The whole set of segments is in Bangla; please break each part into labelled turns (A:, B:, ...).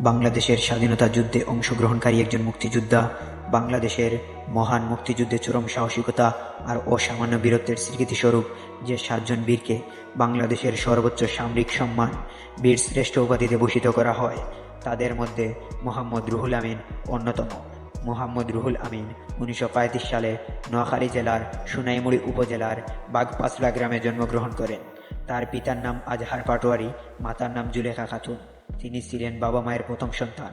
A: বাংলাদেশের স্বাধীনতা যুদ্ধে অংশগ্রহণকারী একজন মুক্তিযোদ্ধা। বাংলাদেশের মহান মুক্তিযুদ্ধে চরম সাহসিকতা আর অসামান্য বীরত্বের স্বীকৃতিস্বরূপ যে 7 জন বীরকে বাংলাদেশের সর্বোচ্চ সামরিক সম্মান বীর শ্রেষ্ঠ উপাধিতে ভূষিত করা হয়, তাদের মধ্যে মোহাম্মদ রুহুল আমিন অন্যতম। মোহাম্মদ রুহুল আমিন 1935 সালে নোয়াখালী জেলার সোনাইমুড়ি উপজেলার বাগপাছলা গ্রামে জন্মগ্রহণ করেন। তার পিতার নাম আজহার পাটোয়ারি, মাতার নাম জুলেখা খাতুন। তিনি ছিলেন বাবা মায়ের প্রথম সন্তান।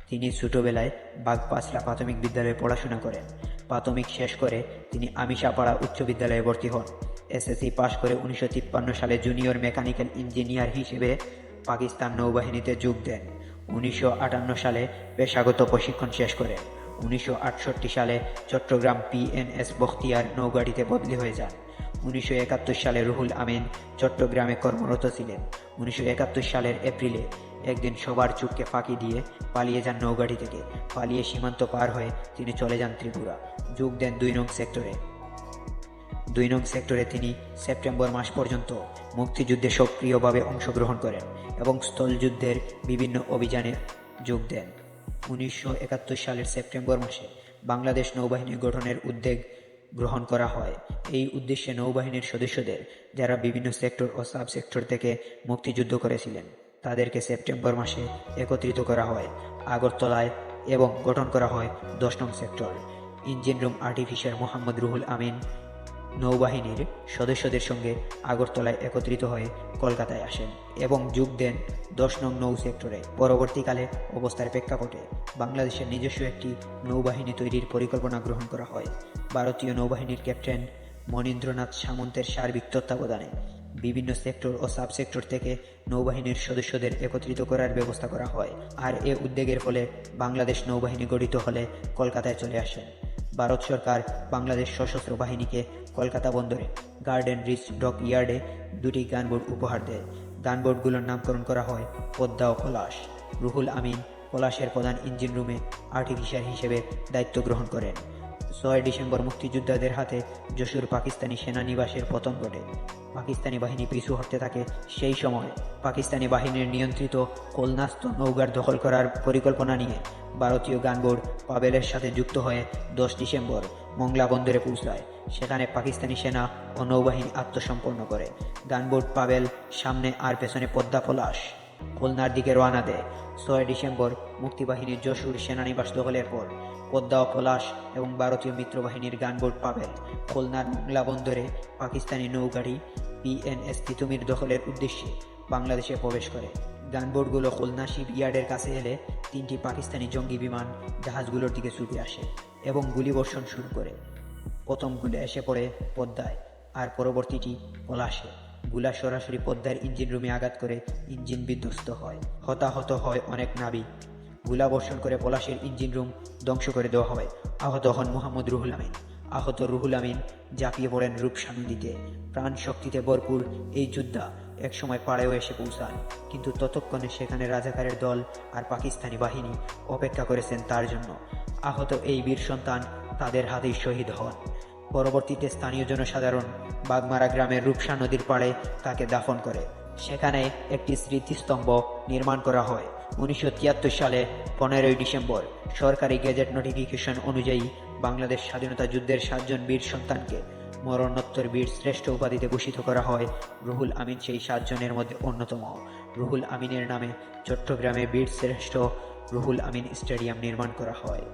A: তিনি ছোটবেলায় বাগপাছলা প্রাথমিক বিদ্যালয়ে পড়াশোনা করেন। প্রাথমিক শেষ করে তিনি আমিশাপাড়া উচ্চ বিদ্যালয়ে ভর্তি হন। এসএসসি পাশ করে 1953 সালে জুনিয়র মেকানিক্যাল ইঞ্জিনিয়ার হিসেবে পাকিস্তান নৌবাহিনীতে যোগ দেন। 1958 সালে পেশাগত প্রশিক্ষণ শেষ করেন। 1968 সালে চট্টগ্রাম পিএনএস বখতিয়ার নৌঘাঁটিতে বদলি হয়ে যান। 1971 সালে রুহুল আমিন চট্টগ্রামে কর্মরত ছিলেন। 1971 সালের এপ্রিলে একদিন সবার চোখকে ফাঁকি দিয়ে পালিয়ে যান নৌঘাঁটি থেকে। পালিয়ে সীমান্ত পার হয়ে তিনি চলে যান ত্রিপুরা। যোগ দেন 2 নং সেক্টরে। 2 নং সেক্টরে তিনি সেপ্টেম্বর মাস পর্যন্ত মুক্তিযুদ্ধে সক্রিয়ভাবে অংশগ্রহণ করেন এবং স্থলযুদ্ধের বিভিন্ন অভিযানে যোগ দেন। 1971 সালের সেপ্টেম্বর মাসে বাংলাদেশ নৌবাহিনী গঠনের উদ্যোগ গ্রহণ করা হয়। এই উদ্দেশ্যে নৌবাহিনীর সদস্যদের যারা বিভিন্ন সেক্টর ও সাব সেক্টর থেকে মুক্তিযুদ্ধ করেছিলেন তাদেরকে সেপ্টেম্বর মাসে একত্রিত করা হয় আগরতলায় এবং গঠন করা হয় 10 নং sector. Engine room artificial Mohammad Ruhul Amin নৌবাহিনীর সদস্যদের সঙ্গে আগরতলায় একত্রিত হয়ে কলকাতায় আসেন এবং যোগ দেন 10 নং নৌ সেক্টরে। পরবর্তীকালে অবস্থার প্রেক্ষাপটে বাংলাদেশের নিজস্ব একটি নৌবাহিনী তৈরির পরিকল্পনা গ্রহণ করা হয়। ভারতীয় নৌবাহিনীর ক্যাপ্টেন মনীন্দ্রনাথ সামন্তের সার্বিক তত্ত্বাবধানে বিভিন্ন সেক্টর ও সাব সেক্টর থেকে নৌবাহিনীর সদস্যদের একত্রিত করার ব্যবস্থা করা হয়। আর এ উদ্যোগের ফলে বাংলাদেশ নৌবাহিনী গঠিত হলে কলকাতায় চলে আসেন। ভারত সরকার বাংলাদেশ সশস্ত্র বাহিনীকে কলকাতা বন্দরে গার্ডেন রিচ ডক ইয়ার্ডে 2টি গানবোট উপহার দেয়। গানবোটগুলোর নামকরণ করা হয় পদ্মা ও পলাশ। রুহুল আমিন পলাশের প্রধান ইঞ্জিন রুমে আর্টিফিশিয়াল হিসেবে দায়িত্ব গ্রহণ করেন। 6 ডিসেম্বর মুক্তিযোদ্ধাদের হাতে যশোর পাকিস্তানি সেনানিবাসের পতন ঘটে। পাকিস্তানি বাহিনী পিছু হটতে থাকে। সেই সময় পাকিস্তানি বাহিনীর নিয়ন্ত্রিত খুলনাস্থ নৌঘাট দখল করার পরিকল্পনা নিয়ে ভারতীয় গানবোট পাবেলের সাথে যুক্ত হয়ে 10 ডিসেম্বর মংলা বন্দরে পৌঁছায়। সেখানে পাকিস্তানি সেনা ও নৌবাহিনী আত্মসমর্পণ করে। গানবোট পাবেল সামনে আর পেছনে পদ্মা পলাশ খুলনার দিকে রওনা দেয়। 6 ডিসেম্বর মুক্তিবাহিনীর যশোর সেনানিবাস দখলের পর পদ্মা ও পলাশ এবং ভারতীয় মিত্রবাহিনীর গানবোট পাবেল খুলনার মংলা বন্দরে পাকিস্তানি নৌঘাঁটি পিএনএস তিতুমির দখলের উদ্দেশ্যে বাংলাদেশে প্রবেশ করে। গানবোটগুলো খুলনা শিপইয়ার্ডের কাছে এলে 3টি পাকিস্তানি জঙ্গি বিমান জাহাজগুলোর দিকে ছুটে আসে এবং গুলিবর্ষণ শুরু করে। প্রথম গুলি এসে পড়ে পদ্মায় আর পরবর্তীটি পলাশে। গুলা সরাসরি পদ্মার ইঞ্জিন রুমে আঘাত করে ইঞ্জিন বিধ্বস্ত হয়। হতাহত হয় অনেক নাবিক। গুলা বর্ষণ করে পলাশের ইঞ্জিন রুম ধ্বংস করে দেওয়া হয়। আহত হন মোহাম্মদ রুহুল আমিন। আহত রুহুল আমিন ঝাঁপিয়ে পড়েন রূপসা নদীতে। প্রাণ শক্তিতে ভরপুর এই যোদ্ধা একসময় পাড়েও এসে পৌঁছান, কিন্তু ততক্ষণে সেখানে রাজাকারের দল আর পাকিস্তানি বাহিনী অপেক্ষা করেছেন তার জন্য। আহত এই বীর সন্তান তাদের হাতেই শহীদ হন। পরবর্তীতে স্থানীয় জনসাধারণ বাগমারা গ্রামের রূপসা নদীর পাড়ে তাকে দাফন করে। সেখানে একটি স্মৃতিস্তম্ভ নির্মাণ করা হয়। 1973 সালে 15 ডিসেম্বর সরকারি গেজেট নোটিফিকেশন অনুযায়ী বাংলাদেশ স্বাধীনতা যুদ্ধের 7 জন বীর সন্তানকে মরণোত্তর বীর শ্রেষ্ঠ উপাধিতে ভূষিত করা হয়। রুহুল আমিন সেই 7 জনের মধ্যে অন্যতম। রুহুল আমিনের নামে চট্টগ্রামে বীর শ্রেষ্ঠ রুহুল আমিন স্টেডিয়াম নির্মাণ করা হয়।